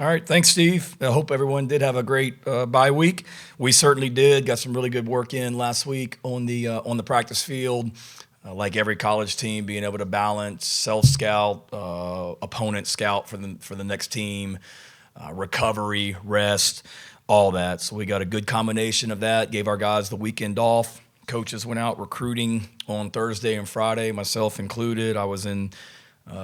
All right, thanks, Steve. I hope everyone did have a great bye week. We certainly did. Got some really good work in last week on the practice field. Like every college team, being able to balance self scout, opponent scout for the next team, recovery, rest, all that. So we got a good combination of that. Gave our guys the weekend off. Coaches went out recruiting on Thursday and Friday, myself included. I was in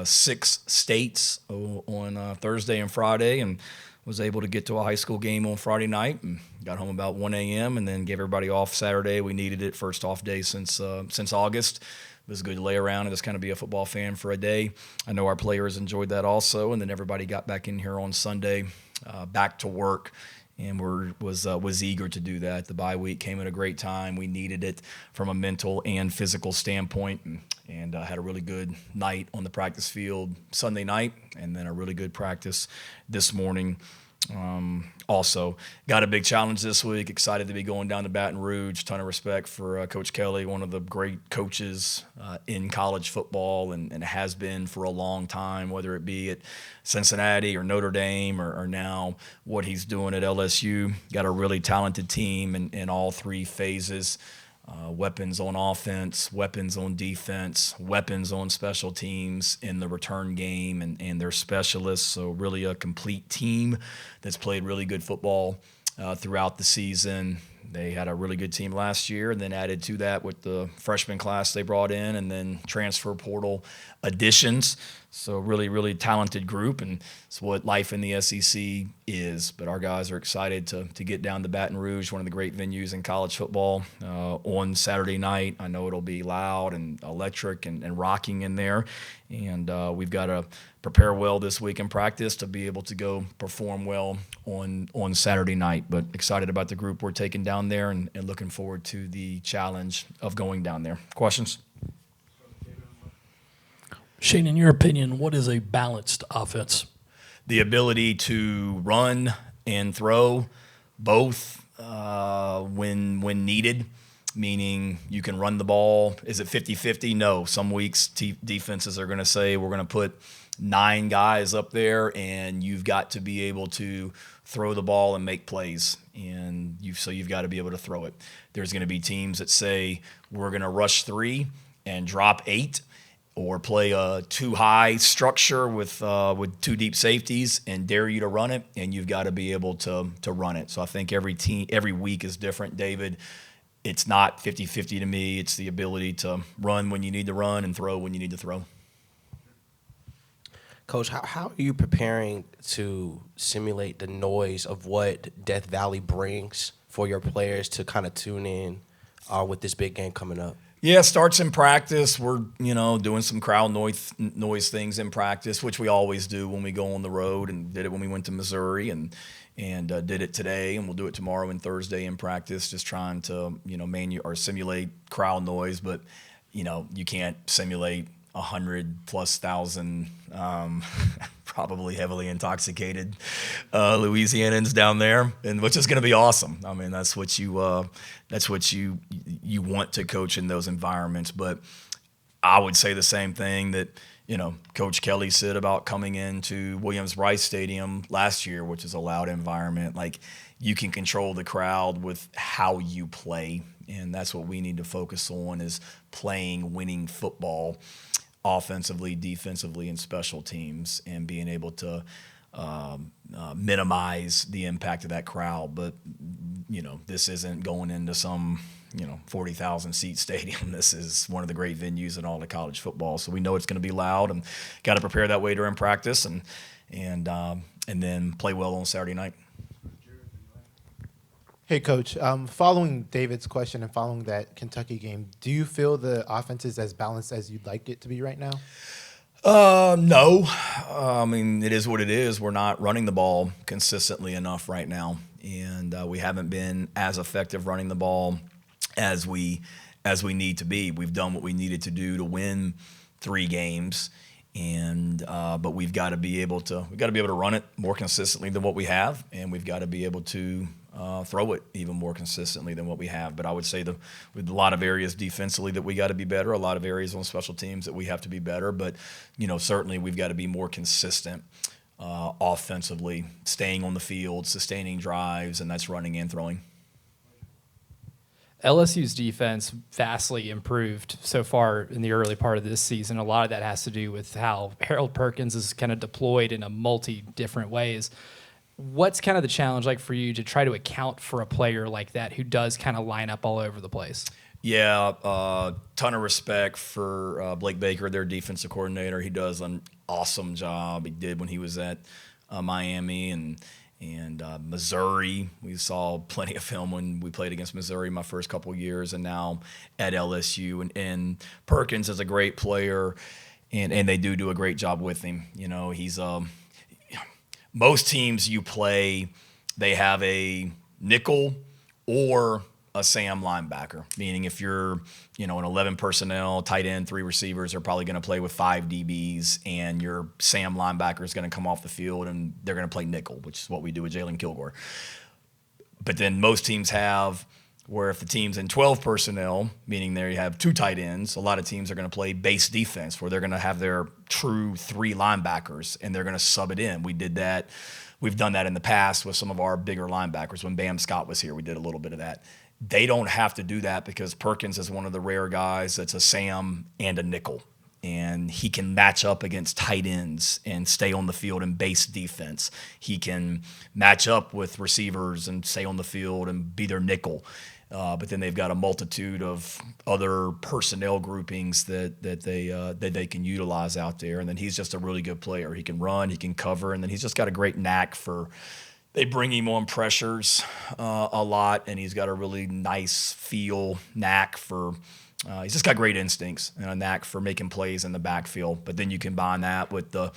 6 states on Thursday and Friday, and was able to get to a high school game on Friday night and got home about 1 a.m. and then gave everybody off Saturday. We needed it, first off day since August. It was good to lay around and just kind of be a football fan for a day. I know our players enjoyed that also, and then everybody got back in here on Sunday, back to work, and was eager to do that. The bye week came at a great time. We needed it from a mental and physical standpoint, and had a really good night on the practice field Sunday night, and then a really good practice this morning. Also, got a big challenge this week. Excited to be going down to Baton Rouge. Ton of respect for Coach Kelly, one of the great coaches in college football, and has been for a long time, whether it be at Cincinnati or Notre Dame or now what he's doing at LSU. Got a really talented team in all three phases. Weapons on offense, weapons on defense, weapons on special teams in the return game, and their specialists. So really a complete team that's played really good football throughout the season. They had a really good team last year, and then added to that with the freshman class they brought in, and then transfer portal additions. So really, really talented group, and it's what life in the SEC is. But our guys are excited to get down to Baton Rouge, one of the great venues in college football, on Saturday night. I know it'll be loud and electric and rocking in there, and we've got to prepare well this week in practice to be able to go perform well on Saturday night. But excited about the group we're taking down there, and looking forward to the challenge of going down there. Questions? Shane, in your opinion, what is a balanced offense? The ability to run and throw both when needed, meaning you can run the ball. Is it 50-50? No. Some weeks defenses are going to say we're going to put 9 guys up there, and you've got to be able to throw the ball and make plays, and you've got to be able to throw it. There's going to be teams that say we're going to rush 3 and drop 8, or play a too high structure with 2 deep safeties and dare you to run it, and you've got to be able to run it. So I think every week is different, David. It's not 50-50 to me. It's the ability to run when you need to run and throw when you need to throw. Coach, how are you preparing to simulate the noise of what Death Valley brings for your players to kind of tune in with this big game coming up? Yeah, starts in practice. We're doing some crowd noise things in practice, which we always do when we go on the road, and did it when we went to Missouri, and did it today, and we'll do it tomorrow and Thursday in practice. Just trying to simulate crowd noise, but you can't simulate 100,000+ probably heavily intoxicated Louisianans down there, and which is going to be awesome. I mean, that's what you want to coach in those environments. But I would say the same thing that Coach Kelly said about coming into Williams-Brice Stadium last year, which is a loud environment. Like, you can control the crowd with how you play, and that's what we need to focus on, is playing winning football, offensively, defensively, and special teams, and being able to minimize the impact of that crowd. But this isn't going into some 40,000 seat stadium. This is one of the great venues in all of college football, so we know it's going to be loud, and got to prepare that way during practice, and then play well on Saturday night. Hey, Coach. Following David's question and following that Kentucky game, do you feel the offense is as balanced as you'd like it to be right now? No. I mean, it is what it is. We're not running the ball consistently enough right now, and we haven't been as effective running the ball as we need to be. We've done what we needed to do to win 3 games, but we've got to be able to run it more consistently than what we have, and we've got to be able to throw it even more consistently than what we have. But I would say with a lot of areas defensively that we got to be better, a lot of areas on special teams that we have to be better. But certainly we've got to be more consistent offensively, staying on the field, sustaining drives, and that's running and throwing. LSU's defense vastly improved so far in the early part of this season. A lot of that has to do with how Harold Perkins is kind of deployed in a different ways. What's kind of the challenge like for you to try to account for a player like that who does kind of line up all over the place? Yeah, ton of respect for Blake Baker, their defensive coordinator. He does an awesome job. He did when he was at Miami and Missouri. We saw plenty of film when we played against Missouri my first couple years, and now at LSU. And Perkins is a great player, and they do a great job with him. You know, he's most teams you play, they have a nickel or a Sam linebacker, meaning if you're, an 11 personnel, tight end, 3 receivers are probably going to play with 5 DBs, and your Sam linebacker is going to come off the field and they're going to play nickel, which is what we do with Jalen Kilgore. But then most teams have where if the team's in 12 personnel, meaning there you have 2 tight ends, a lot of teams are going to play base defense where they're going to have their true 3 linebackers and they're going to sub it in. We did that. We've done that in the past with some of our bigger linebackers. When Bam Scott was here, we did a little bit of that. They don't have to do that because Perkins is one of the rare guys that's a Sam and a nickel. And he can match up against tight ends and stay on the field in base defense. He can match up with receivers and stay on the field and be their nickel. But then they've got a multitude of other personnel groupings that they can utilize out there. And then he's just a really good player. He can run, he can cover, and then he's just got a great knack for. They bring him on pressures a lot, and he's got a really nice knack for. He's just got great instincts and a knack for making plays in the backfield. But then you combine that with the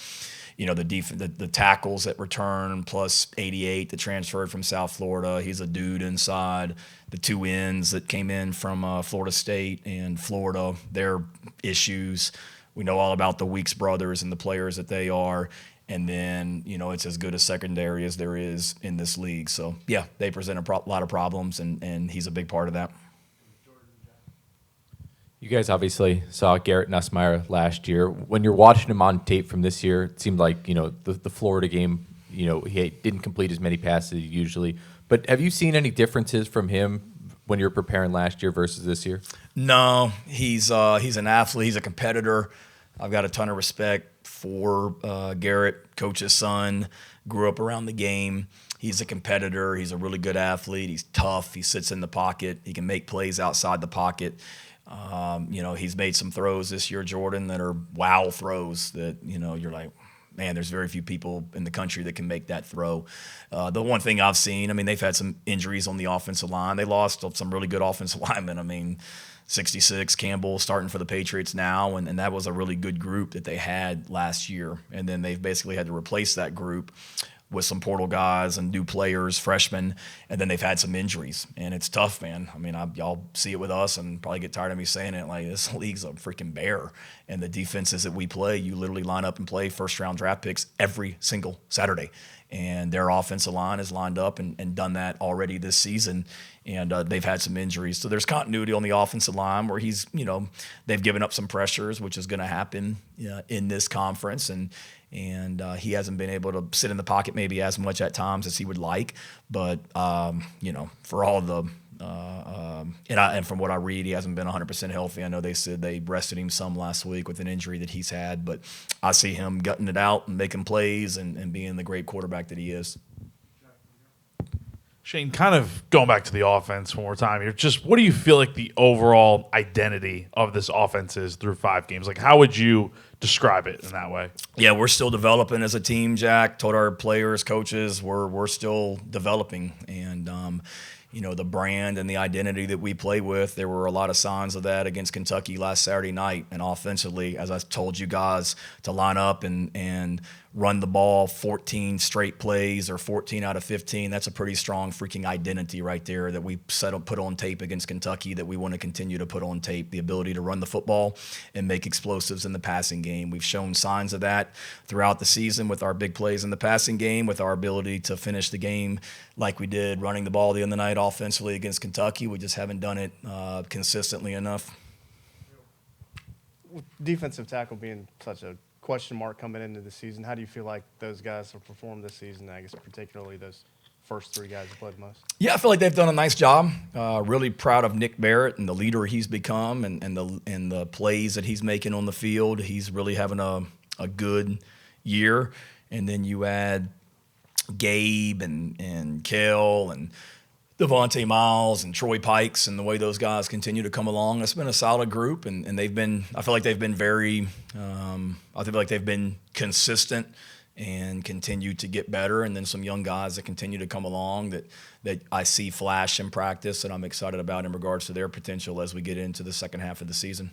tackles that return plus 88 that transferred from South Florida. He's a dude inside. The 2 ends that came in from Florida State and Florida, their issues. We know all about the Weeks brothers and the players that they are. And then, it's as good a secondary as there is in this league. So, yeah, they present a lot of problems, and he's a big part of that. You guys obviously saw Garrett Nussmeier last year. When you're watching him on tape from this year, it seemed like, the Florida game, he didn't complete as many passes usually. But have you seen any differences from him when you're preparing last year versus this year? No, he's an athlete. He's a competitor. I've got a ton of respect for Garrett, coach's son, grew up around the game. He's a competitor. He's a really good athlete. He's tough. He sits in the pocket. He can make plays outside the pocket. He's made some throws this year, Jordan, that are wow throws that, you're like, man, there's very few people in the country that can make that throw. The one thing I've seen, they've had some injuries on the offensive line. They lost some really good offensive linemen. 66, Campbell starting for the Patriots now, and that was a really good group that they had last year. And then they've basically had to replace that group with some portal guys and new players, freshmen, and then they've had some injuries. And it's tough, man. Y'all see it with us and probably get tired of me saying it. Like, this league's a freaking bear. And the defenses that we play, you literally line up and play first-round draft picks every single Saturday. And their offensive line has lined up and done that already this season. And they've had some injuries. So there's continuity on the offensive line where they've given up some pressures, which is going to happen in this conference. And he hasn't been able to sit in the pocket maybe as much at times as he would like. But, for all the and from what I read, he hasn't been 100% healthy. I know they said they rested him some last week with an injury that he's had. But I see him gutting it out and making plays and being the great quarterback that he is. Shane, kind of going back to the offense one more time here, just what do you feel like the overall identity of this offense is through 5 games? Like, how would you describe it in that way? Yeah, we're still developing as a team, Jack. Told our players, coaches, we're still developing. And, the brand and the identity that we play with, there were a lot of signs of that against Kentucky last Saturday night. And offensively, as I told you guys, to line up and run the ball 14 straight plays or 14 out of 15, that's a pretty strong freaking identity right there that we put on tape against Kentucky that we want to continue to put on tape, the ability to run the football and make explosives in the passing game. We've shown signs of that throughout the season with our big plays in the passing game, with our ability to finish the game like we did running the ball the other night offensively against Kentucky. We just haven't done it consistently enough. Defensive tackle being such a question mark coming into the season. How do you feel like those guys have performed this season? I guess particularly those first three guys who played most. Yeah, I feel like they've done a nice job. Really proud of Nick Barrett and the leader he's become, and the plays that he's making on the field. He's really having a good year. And then you add Gabe and Kel and Devontae Miles and Troy Pikes, and the way those guys continue to come along. It's been a solid group, and they've been. I feel like they've been very. I feel like they've been consistent and continue to get better. And then some young guys that continue to come along that I see flash in practice, and I'm excited about in regards to their potential as we get into the second half of the season.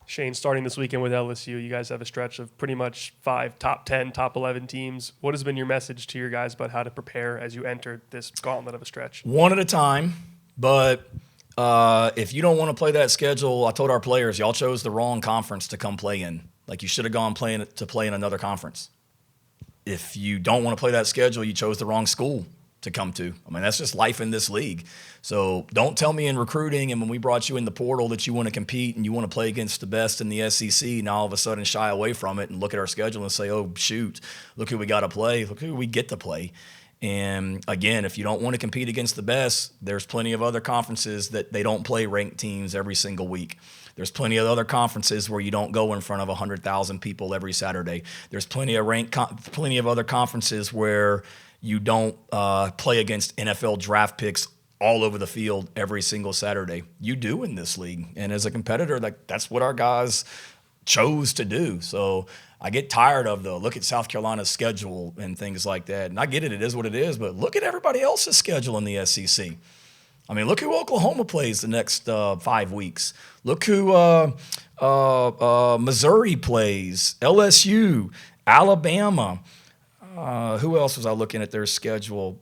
Shane, starting this weekend with LSU, you guys have a stretch of pretty much 5 top 10, top 11 teams. What has been your message to your guys about how to prepare as you enter this gauntlet of a stretch? One at a time, but if you don't want to play that schedule, I told our players, y'all chose the wrong conference to come play in. Like, you should have gone play in another conference. If you don't want to play that schedule, you chose the wrong school to come to. I mean, that's just life in this league. So don't tell me in recruiting and when we brought you in the portal that you want to compete and you want to play against the best in the SEC, and all of a sudden shy away from it and look at our schedule and say, oh, shoot, look who we got to play. Look who we get to play. And, again, if you don't want to compete against the best, there's plenty of other conferences that they don't play ranked teams every single week. There's plenty of other conferences where you don't go in front of 100,000 people every Saturday. There's plenty of other conferences where you don't play against NFL draft picks all over the field every single Saturday. You do in this league. And as a competitor, that's what our guys chose to do. So I get tired of look at South Carolina's schedule and things like that. And I get it. It is what it is. But look at everybody else's schedule in the SEC. I mean, look who Oklahoma plays the next 5 weeks. Look who Missouri plays, LSU, Alabama. Who else was I looking at their schedule?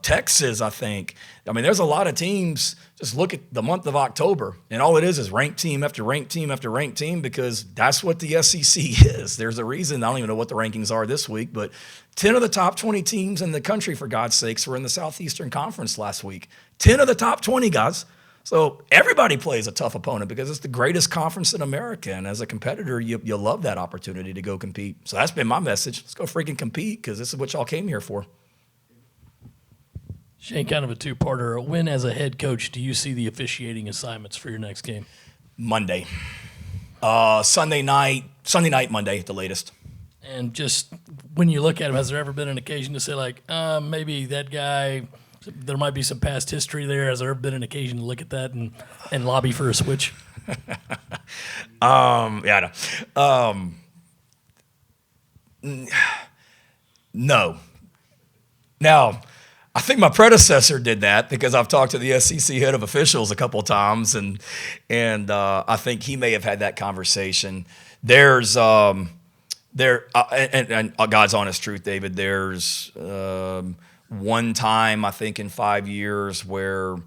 Texas, I think. I mean, there's a lot of teams. Just look at the month of October, and all it is ranked team after ranked team after ranked team, because that's what the SEC is. There's a reason. I don't even know what the rankings are this week, but 10 of the top 20 teams in the country, for God's sakes, were in the Southeastern Conference last week. 10 of the top 20, guys. So everybody plays a tough opponent because it's the greatest conference in America. And as a competitor, you love that opportunity to go compete. So that's been my message. Let's go freaking compete, because this is what y'all came here for. Shane, kind of a two-parter. When, as a head coach, do you see the officiating assignments for your next game? Monday. Sunday night, Monday at the latest. And just when you look at him, has there ever been an occasion to say, like, maybe that guy, there might be some past history there? Has there ever been an occasion to look at that and lobby for a switch? Yeah, I know. No. Now, I think my predecessor did that, because I've talked to the SEC head of officials a couple of times, and I think he may have had that conversation. There's and God's honest truth, David, there's one time, I think, in 5 years where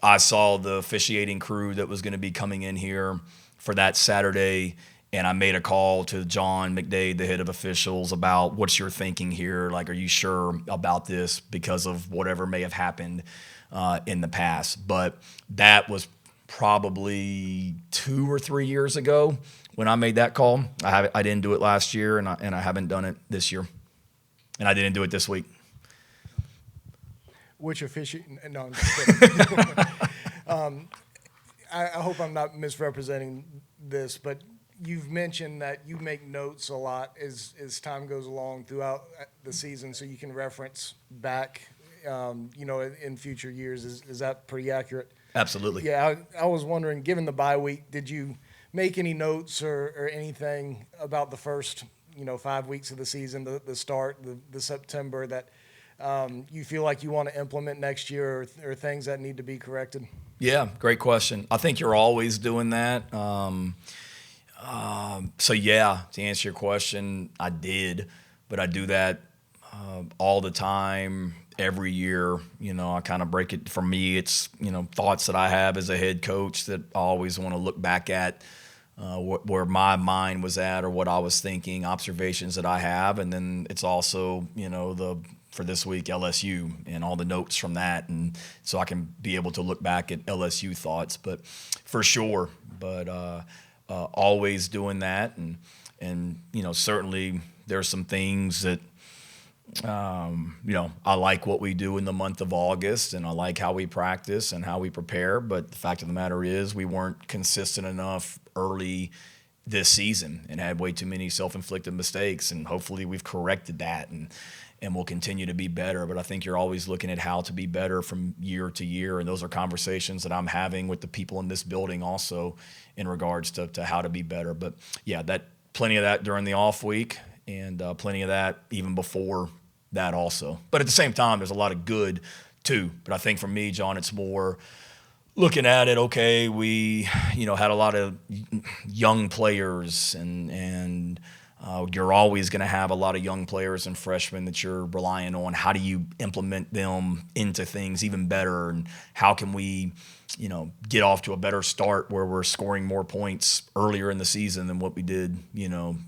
I saw the officiating crew that was going to be coming in here for that Saturday, and I made a call to John McDade, the head of officials, about what's your thinking here? Like, are you sure about this because of whatever may have happened in the past? But that was probably 2 or 3 years ago when I made that call. I didn't do it last year, and I haven't done it this year, and I didn't do it this week. Which officiating? No, I'm just kidding. I hope I'm not misrepresenting this, but you've mentioned that you make notes a lot as time goes along throughout the season, so you can reference back, in future years. Is that pretty accurate? Absolutely. Yeah, I was wondering, given the bye week, did you make any notes or anything about the first 5 weeks of the season, the start, the September, that you feel like you want to implement next year, or things that need to be corrected? Yeah, great question. I think you're always doing that. So yeah, to answer your question, I did, but I do that all the time, every year. I kind of break it. For me, it's thoughts that I have as a head coach that I always want to look back at, where my mind was at or what I was thinking, observations that I have, and then it's also for this week, LSU, and all the notes from that, and so I can be able to look back at LSU thoughts. But for sure, always doing that, and certainly there's some things that I like what we do in the month of August, and I like how we practice and how we prepare. But the fact of the matter is, we weren't consistent enough early this season and had way too many self-inflicted mistakes. And hopefully we've corrected that, and we'll continue to be better. But I think you're always looking at how to be better from year to year. And those are conversations that I'm having with the people in this building also in regards to how to be better. But yeah, plenty of that during the off week, and plenty of that even before that also. But at the same time, there's a lot of good too. But I think for me, John, it's more looking at it, okay, we had a lot of young players, and you're always going to have a lot of young players and freshmen that you're relying on. How do you implement them into things even better, and how can we get off to a better start where we're scoring more points earlier in the season than what we did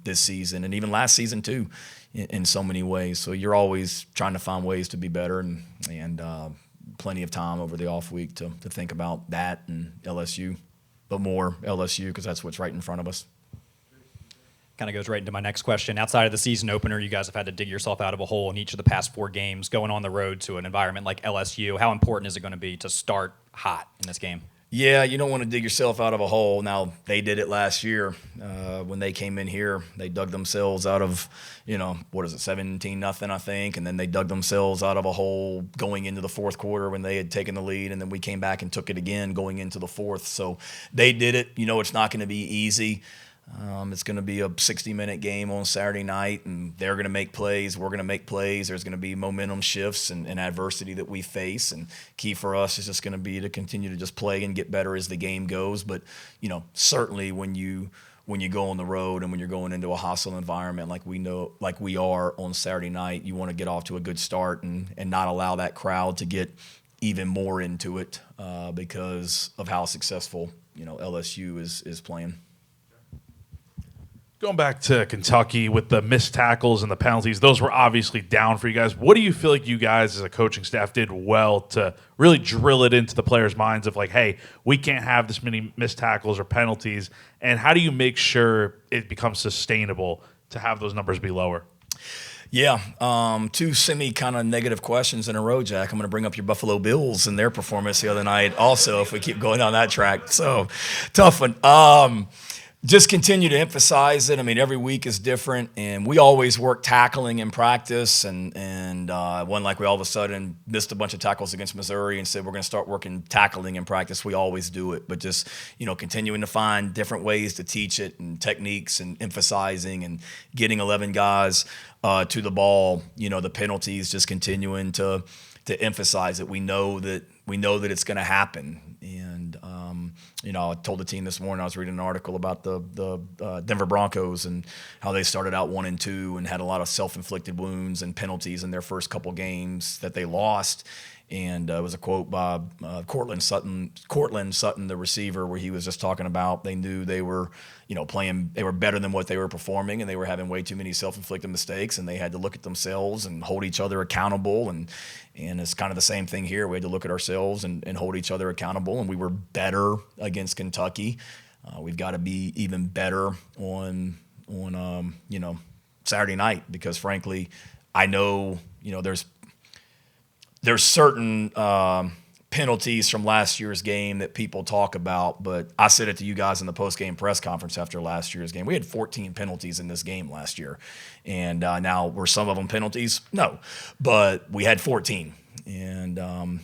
this season, and even last season too, in so many ways. So you're always trying to find ways to be better, and plenty of time over the off week to think about that and LSU, but more LSU because that's what's right in front of us. Kind of goes right into my next question. Outside of the season opener, you guys have had to dig yourself out of a hole in each of the past 4 games. Going on the road to an environment like LSU, how important is it going to be to start hot in this game? Yeah, you don't want to dig yourself out of a hole. Now, they did it last year when they came in here. They dug themselves out of, 17-0, I think, and then they dug themselves out of a hole going into the fourth quarter when they had taken the lead, and then we came back and took it again going into the fourth. So they did it. It's not going to be easy. It's going to be a 60-minute game on Saturday night, and they're going to make plays. We're going to make plays. There's going to be momentum shifts and adversity that we face, and key for us is just going to be to continue to just play and get better as the game goes. But certainly when you go on the road and when you're going into a hostile environment like we are on Saturday night, you want to get off to a good start and not allow that crowd to get even more into it because of how successful LSU is playing. Going back to Kentucky with the missed tackles and the penalties, those were obviously down for you guys. What do you feel like you guys as a coaching staff did well to really drill it into the players' minds of like, hey, we can't have this many missed tackles or penalties? And how do you make sure it becomes sustainable to have those numbers be lower? Yeah, 2 kind of negative questions in a row, Jack. I'm going to bring up your Buffalo Bills and their performance the other night also if we keep going down that track. So, tough one. Just continue to emphasize it. I mean, every week is different, and we always work tackling in practice. And one like we all of a sudden missed a bunch of tackles against Missouri and said we're going to start working tackling in practice. We always do it, but just continuing to find different ways to teach it and techniques and emphasizing and getting 11 guys to the ball. The penalties, just continuing to emphasize it. We know that it's going to happen. And I told the team this morning, I was reading an article about the Denver Broncos and how they started out 1-2 and had a lot of self-inflicted wounds and penalties in their first couple games that they lost. And it was a quote by Cortland Sutton, the receiver, where he was just talking about they knew they were, playing, they were better than what they were performing, and they were having way too many self-inflicted mistakes, and they had to look at themselves and hold each other accountable. And it's kind of the same thing here. We had to look at ourselves and hold each other accountable, and we were better against Kentucky. We've got to be even better on Saturday night because, frankly, I know there's certain penalties from last year's game that people talk about, but I said it to you guys in the post-game press conference after last year's game. We had 14 penalties in this game last year. And now, were some of them penalties? No. But we had 14. And,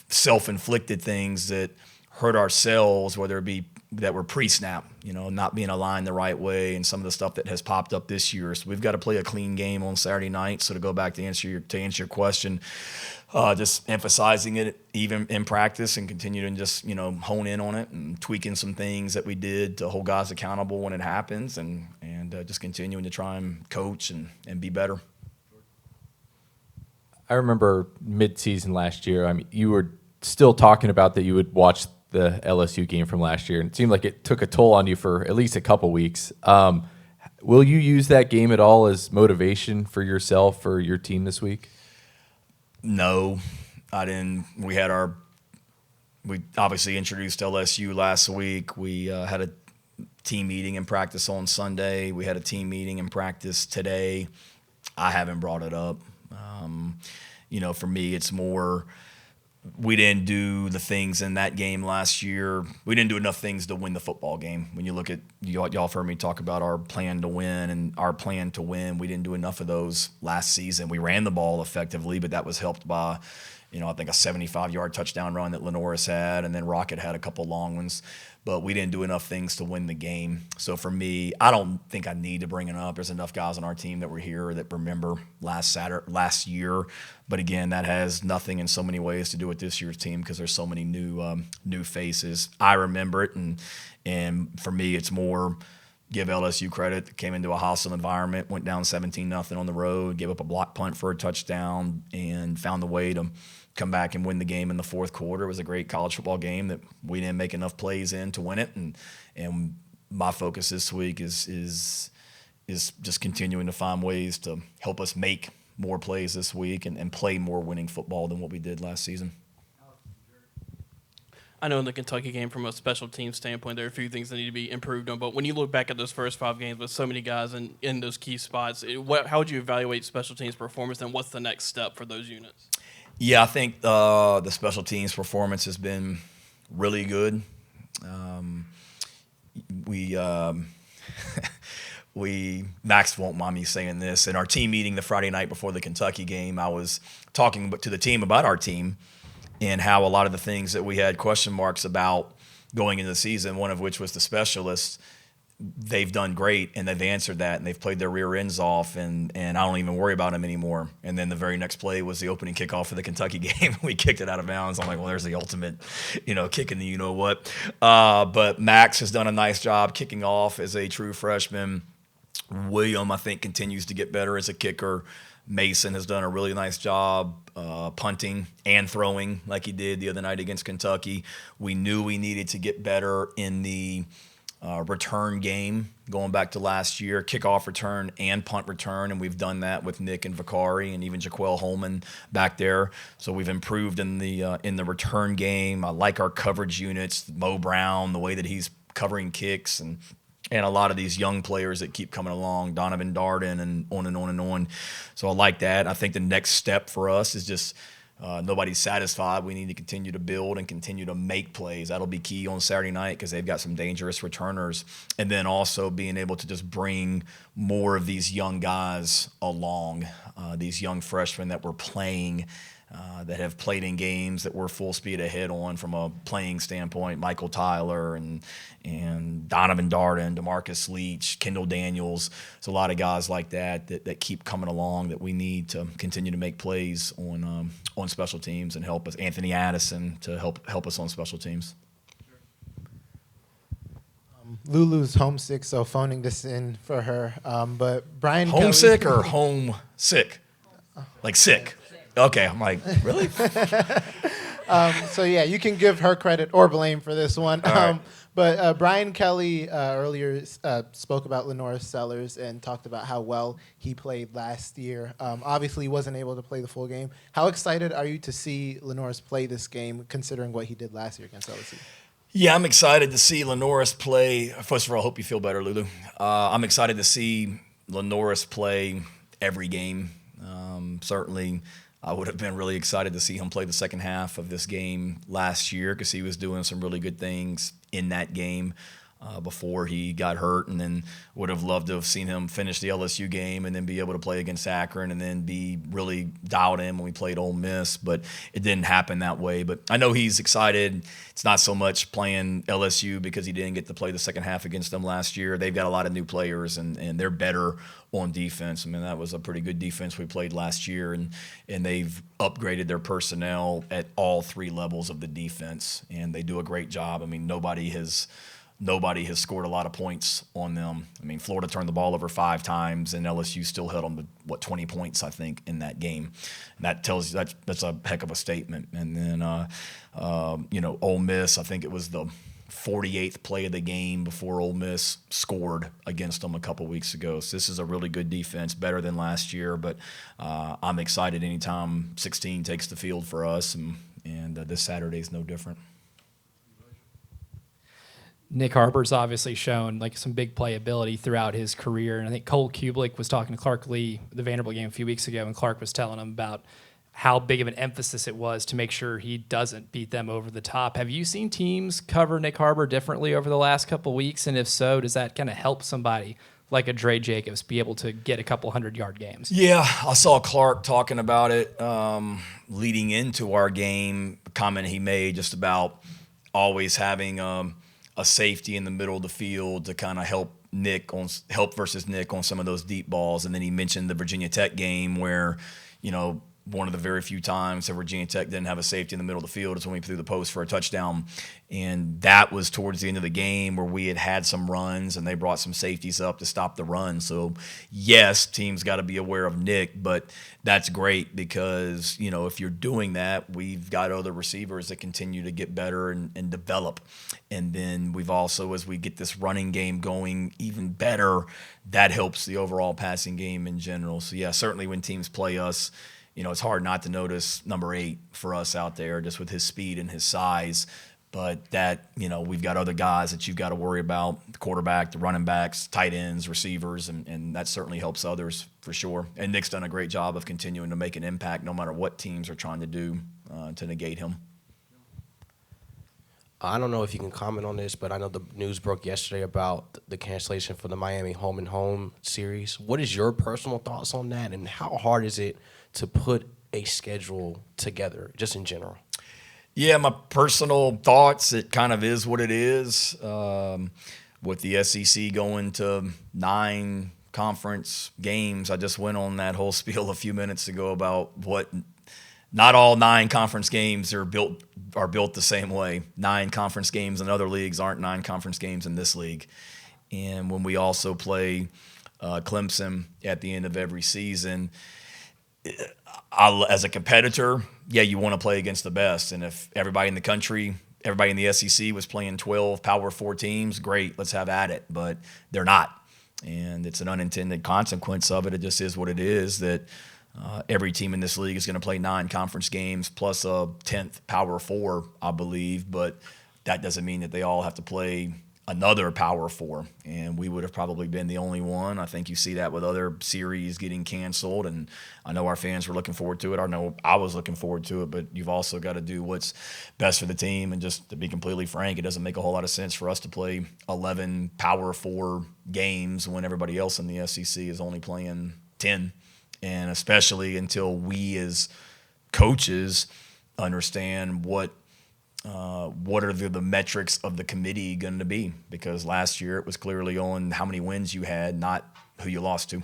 self-inflicted things that hurt ourselves, whether it be that were pre-snap, not being aligned the right way, and some of the stuff that has popped up this year. So we've got to play a clean game on Saturday night. So to go back to answer your question, just emphasizing it even in practice and continuing to just hone in on it and tweaking some things that we did to hold guys accountable when it happens, and just continuing to try and coach and be better. I remember mid-season last year, you were still talking about that you would watch the LSU game from last year, and it seemed like it took a toll on you for at least a couple weeks. Will you use that game at all as motivation for yourself or your team this week? No, I didn't. We obviously introduced LSU last week. We had a team meeting in practice on Sunday. We had a team meeting in practice today. I haven't brought it up. For me, it's more we didn't do the things in that game last year. We didn't do enough things to win the football game. When you look at y'all have heard me talk about our plan to win and our plan to win. We didn't do enough of those last season. We ran the ball effectively, but that was helped by, I think a 75-yard touchdown run that Lenoris had, and then Rocket had a couple long ones. But we didn't do enough things to win the game. So for me, I don't think I need to bring it up. There's enough guys on our team that were here that remember last year. But again, that has nothing in so many ways to do with this year's team because there's so many new faces. I remember it, and for me, it's more give LSU credit. Came into a hostile environment, went down 17-0 on the road, gave up a block punt for a touchdown, and found the way to come back and win the game in the fourth quarter. It was a great college football game that we didn't make enough plays in to win it. And my focus this week is just continuing to find ways to help us make more plays this week and play more winning football than what we did last season. I know in the Kentucky game, from a special team standpoint, there are a few things that need to be improved on. But when you look back at those first 5 games with so many guys in those key spots, how would you evaluate special teams performance, and what's the next step for those units? Yeah, I think the special teams performance has been really good. Max won't mind me saying this. In our team meeting the Friday night before the Kentucky game, I was talking to the team about our team and how a lot of the things that we had question marks about going into the season, one of which was the specialists, they've done great, and they've answered that, and they've played their rear ends off, and I don't even worry about them anymore. And then the very next play was the opening kickoff for the Kentucky game. We kicked it out of bounds. I'm like, well, there's the ultimate, kicking the you-know-what. But Max has done a nice job kicking off as a true freshman. William, I think, continues to get better as a kicker. Mason has done a really nice job punting and throwing like he did the other night against Kentucky. We knew we needed to get better in the return game going back to last year, kickoff return and punt return, and we've done that with Nick and Vicari and even Jaquel Holman back there. So we've improved in the return game. I like our coverage units, Mo Brown, the way that he's covering kicks, and a lot of these young players that keep coming along, Donovan Darden, and on and on and on. So I like that. I think the next step for us is just nobody's satisfied. We need to continue to build and continue to make plays. That'll be key on Saturday night because they've got some dangerous returners. And then also being able to just bring more of these young guys along, these young freshmen that we're playing, that have played in games that we're full speed ahead on from a playing standpoint. Michael Tyler and Donovan Darden, DeMarcus Leach, Kendall Daniels. There's a lot of guys like that keep coming along that we need to continue to make plays on special teams and help us. Anthony Addison to help us on special teams. Lulu's homesick, so phoning this in for her. But Brian Homesick Kelly, or homesick? Like sick. Okay, I'm like, really? So yeah, you can give her credit or blame for this one. Right. But Brian Kelly earlier spoke about Lenoris Sellers and talked about how well he played last year. Obviously, he wasn't able to play the full game. How excited are you to see Lenoris play this game, considering what he did last year against LSU? Yeah, I'm excited to see Lenoris play. First of all, I hope you feel better, Lulu. I'm excited to see Lenoris play every game. Certainly, I would have been really excited to see him play the second half of this game last year because he was doing some really good things in that game before he got hurt, and then would have loved to have seen him finish the LSU game and then be able to play against Akron and then be really dialed in when we played Ole Miss, but it didn't happen that way. But I know he's excited. It's not so much playing LSU because he didn't get to play the second half against them last year. They've got a lot of new players, and they're better on defense. I mean, that was a pretty good defense we played last year, and they've upgraded their personnel at all 3 levels of the defense, and they do a great job. I mean, nobody has scored a lot of points on them. I mean, Florida turned the ball over 5 times, and LSU still held them to, 20 points, I think, in that game. And that tells you that's a heck of a statement. And then, Ole Miss, I think it was the 48th play of the game before Ole Miss scored against them a couple weeks ago. So this is a really good defense, better than last year. But I'm excited anytime 16 takes the field for us, and this Saturday is no different. Nick Harper's obviously shown like some big playability throughout his career, and I think Cole Kublik was talking to Clark Lee at the Vanderbilt game a few weeks ago, and Clark was telling him about how big of an emphasis it was to make sure he doesn't beat them over the top. Have you seen teams cover Nick Harper differently over the last couple of weeks? And if so, does that kind of help somebody like a Dre Jacobs be able to get a couple 100-yard games? Yeah, I saw Clark talking about it leading into our game, a comment he made just about always having a safety in the middle of the field to kind of help versus Nick on some of those deep balls. And then he mentioned the Virginia Tech game where, one of the very few times that Virginia Tech didn't have a safety in the middle of the field is when we threw the post for a touchdown. And that was towards the end of the game where we had some runs and they brought some safeties up to stop the run. So, yes, teams got to be aware of Nick, but that's great because, if you're doing that, we've got other receivers that continue to get better and develop. And then we've also, as we get this running game going even better, that helps the overall passing game in general. So, yeah, certainly when teams play us, it's hard not to notice number 8 for us out there just with his speed and his size. But that, we've got other guys that you've got to worry about, the quarterback, the running backs, tight ends, receivers, and that certainly helps others for sure. And Nick's done a great job of continuing to make an impact no matter what teams are trying to do to negate him. I don't know if you can comment on this, but I know the news broke yesterday about the cancellation for the Miami home and home series. What is your personal thoughts on that, and how hard is it to put a schedule together, just in general? Yeah, my personal thoughts, it kind of is what it is. With the SEC going to 9 conference games, I just went on that whole spiel a few minutes ago about what not all 9 conference games are built the same way. 9 conference games in other leagues aren't 9 conference games in this league. And when we also play Clemson at the end of every season, as a competitor, yeah, you want to play against the best. And if everybody in the country, everybody in the SEC was playing 12 Power 4 teams, great, let's have at it. But they're not. And it's an unintended consequence of it. It just is what it is, that every team in this league is going to play 9 conference games plus a 10th Power 4, I believe. But that doesn't mean that they all have to play another Power 4, and we would have probably been the only one. I think you see that with other series getting canceled, and I know our fans were looking forward to it. I know I was looking forward to it, but you've also got to do what's best for the team. And just to be completely frank, it doesn't make a whole lot of sense for us to play 11 Power 4 games when everybody else in the SEC is only playing 10, and especially until we as coaches understand what are the metrics of the committee going to be? Because last year it was clearly on how many wins you had, not who you lost to.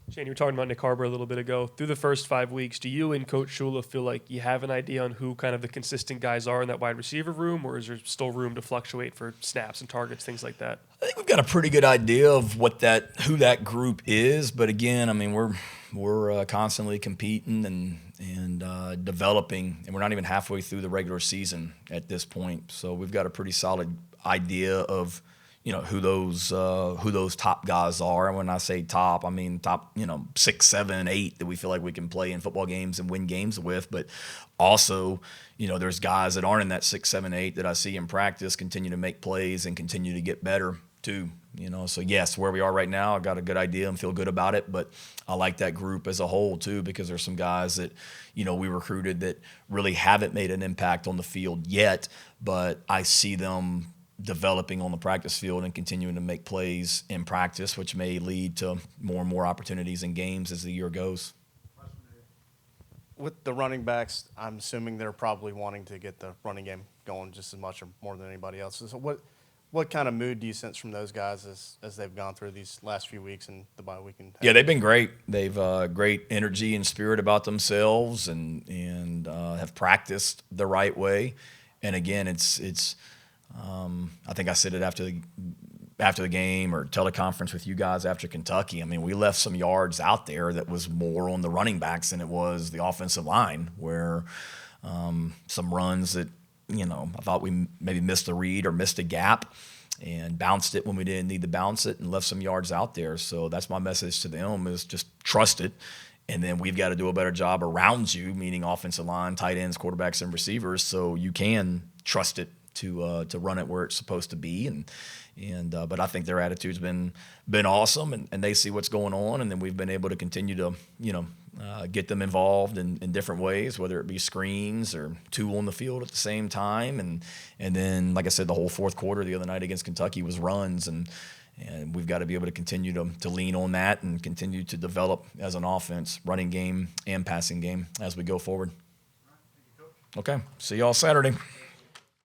Shane, you were talking about Nick Harper a little bit ago. Through the first 5 weeks, do you and Coach Shula feel like you have an idea on who kind of the consistent guys are in that wide receiver room, or is there still room to fluctuate for snaps and targets, things like that? I think we've got a pretty good idea of who that group is. But again, I mean, we're constantly competing and developing, and we're not even halfway through the regular season at this point. So we've got a pretty solid idea of who those top guys are. And when I say top, I mean top 6, 7, 8 that we feel like we can play in football games and win games with. But also, there's guys that aren't in that 6, 7, 8 that I see in practice continue to make plays and continue to get better too. So yes, where we are right now, I got a good idea and feel good about it. But I like that group as a whole too, because there's some guys that we recruited that really haven't made an impact on the field yet, but I see them developing on the practice field and continuing to make plays in practice, which may lead to more and more opportunities in games as the year goes. With the running backs, I'm assuming they're probably wanting to get the running game going just as much or more than anybody else. So what kind of mood do you sense from those guys as they've gone through these last few weeks and the bye weekend? Yeah, they've been great. They've great energy and spirit about themselves and have practiced the right way. And again, it's I think I said it after the game or teleconference with you guys after Kentucky. I mean, we left some yards out there that was more on the running backs than it was the offensive line, where some runs that, I thought we maybe missed a read or missed a gap and bounced it when we didn't need to bounce it and left some yards out there. So that's my message to them is just trust it. And then we've got to do a better job around you, meaning offensive line, tight ends, quarterbacks, and receivers, so you can trust it to run it where it's supposed to be. But I think their attitude's been awesome, and they see what's going on, and then we've been able to continue to get them involved in different ways, whether it be screens or two on the field at the same time, and then like I said, the whole fourth quarter the other night against Kentucky was runs, and we've got to be able to continue to lean on that and continue to develop as an offense, running game and passing game as we go forward. Okay, see y'all Saturday.